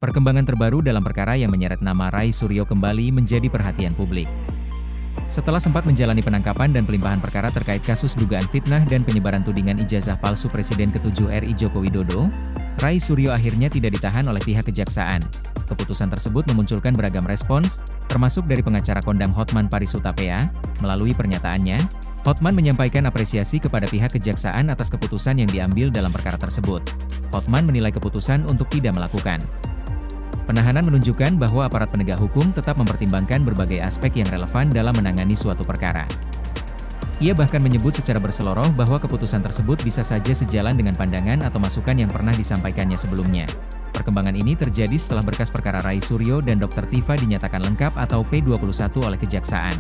Perkembangan terbaru dalam perkara yang menyeret nama Rai Suryo kembali menjadi perhatian publik. Setelah sempat menjalani penangkapan dan pelimpahan perkara terkait kasus dugaan fitnah dan penyebaran tudingan ijazah palsu Presiden ke-7 RI Joko Widodo, Rai Suryo akhirnya tidak ditahan oleh pihak kejaksaan. Keputusan tersebut memunculkan beragam respons, termasuk dari pengacara kondang Hotman Paris Hutapea. Melalui pernyataannya, Hotman menyampaikan apresiasi kepada pihak kejaksaan atas keputusan yang diambil dalam perkara tersebut. Hotman menilai keputusan untuk tidak melakukan penahanan menunjukkan bahwa aparat penegak hukum tetap mempertimbangkan berbagai aspek yang relevan dalam menangani suatu perkara. Ia bahkan menyebut secara berseloroh bahwa keputusan tersebut bisa saja sejalan dengan pandangan atau masukan yang pernah disampaikannya sebelumnya. Perkembangan ini terjadi setelah berkas perkara Rai Suryo dan Dr. Tifa dinyatakan lengkap atau P21 oleh Kejaksaan.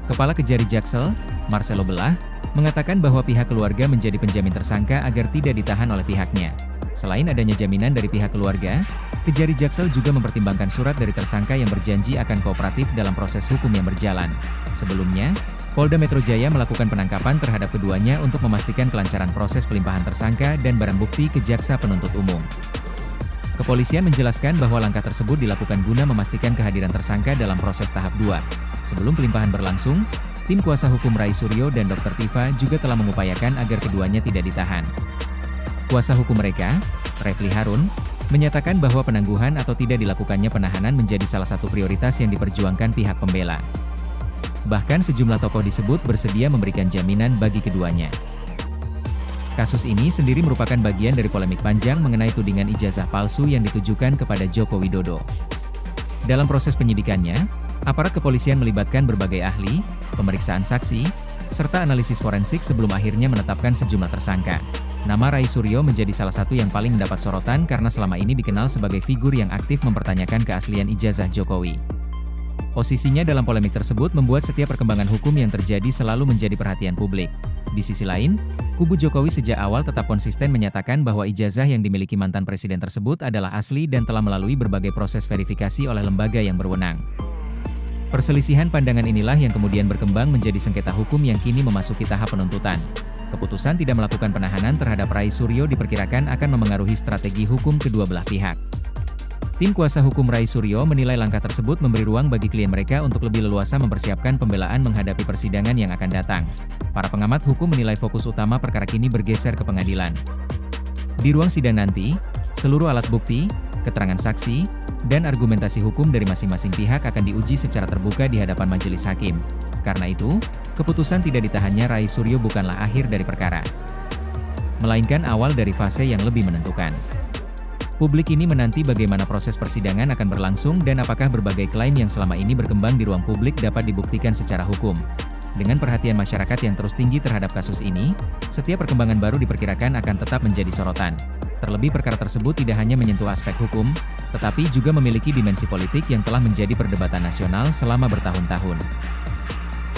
Kepala Kejari Jaksel, Marcelo Belah, mengatakan bahwa pihak keluarga menjadi penjamin tersangka agar tidak ditahan oleh pihaknya. Selain adanya jaminan dari pihak keluarga, Kejari Jaksel juga mempertimbangkan surat dari tersangka yang berjanji akan kooperatif dalam proses hukum yang berjalan. Sebelumnya, Polda Metro Jaya melakukan penangkapan terhadap keduanya untuk memastikan kelancaran proses pelimpahan tersangka dan barang bukti ke Jaksa Penuntut Umum. Kepolisian menjelaskan bahwa langkah tersebut dilakukan guna memastikan kehadiran tersangka dalam proses tahap 2. Sebelum pelimpahan berlangsung, tim kuasa hukum Rai Suryo dan Dr. Tifa juga telah mengupayakan agar keduanya tidak ditahan. Kuasa hukum mereka, Refli Harun, menyatakan bahwa penangguhan atau tidak dilakukannya penahanan menjadi salah satu prioritas yang diperjuangkan pihak pembela. Bahkan sejumlah tokoh disebut bersedia memberikan jaminan bagi keduanya. Kasus ini sendiri merupakan bagian dari polemik panjang mengenai tudingan ijazah palsu yang ditujukan kepada Joko Widodo. Dalam proses penyidikannya, aparat kepolisian melibatkan berbagai ahli, pemeriksaan saksi, serta analisis forensik sebelum akhirnya menetapkan sejumlah tersangka. Nama Rai Suryo menjadi salah satu yang paling mendapat sorotan karena selama ini dikenal sebagai figur yang aktif mempertanyakan keaslian ijazah Jokowi. Posisinya dalam polemik tersebut membuat setiap perkembangan hukum yang terjadi selalu menjadi perhatian publik. Di sisi lain, kubu Jokowi sejak awal tetap konsisten menyatakan bahwa ijazah yang dimiliki mantan presiden tersebut adalah asli dan telah melalui berbagai proses verifikasi oleh lembaga yang berwenang. Perselisihan pandangan inilah yang kemudian berkembang menjadi sengketa hukum yang kini memasuki tahap penuntutan. Keputusan tidak melakukan penahanan terhadap Rai Suryo diperkirakan akan memengaruhi strategi hukum kedua belah pihak. Tim kuasa hukum Rai Suryo menilai langkah tersebut memberi ruang bagi klien mereka untuk lebih leluasa mempersiapkan pembelaan menghadapi persidangan yang akan datang. Para pengamat hukum menilai fokus utama perkara kini bergeser ke pengadilan. Di ruang sidang nanti, seluruh alat bukti, keterangan saksi, dan argumentasi hukum dari masing-masing pihak akan diuji secara terbuka di hadapan majelis hakim. Karena itu, keputusan tidak ditahannya Rai Suryo bukanlah akhir dari perkara, melainkan awal dari fase yang lebih menentukan. Publik ini menanti bagaimana proses persidangan akan berlangsung dan apakah berbagai klaim yang selama ini berkembang di ruang publik dapat dibuktikan secara hukum. Dengan perhatian masyarakat yang terus tinggi terhadap kasus ini, setiap perkembangan baru diperkirakan akan tetap menjadi sorotan. Terlebih perkara tersebut tidak hanya menyentuh aspek hukum, tetapi juga memiliki dimensi politik yang telah menjadi perdebatan nasional selama bertahun-tahun.